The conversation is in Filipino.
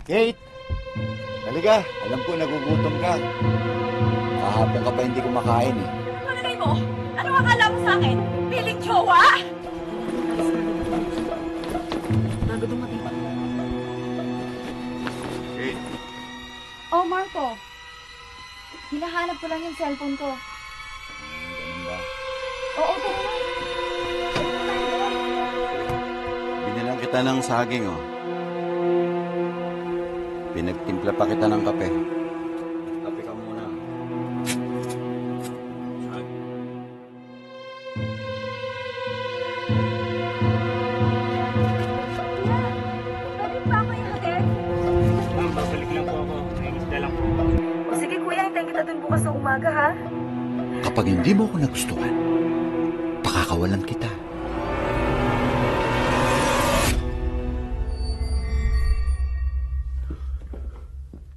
Kate! Talaga, alam ko nagugutom ka. Kahapon ka pa hindi kumakain eh. Malagay mo? Ano akala mo sa akin? Piling jowa? Kate! Oh, Marco. Hinahanap ko lang yung cellphone ko. Ganun ba? Oo, tara na. Binilang kita ng saging oh. Pinagtimpla pa kita ng kape. Kape ka muna. Balik pa ako yung hotel? Ma'am, babalik lang po ako. May isda lang po. O sige kuya, hintayin kita dun bukas ng umaga ha? Kapag hindi mo ako nagustuhan, pakakawalan kita.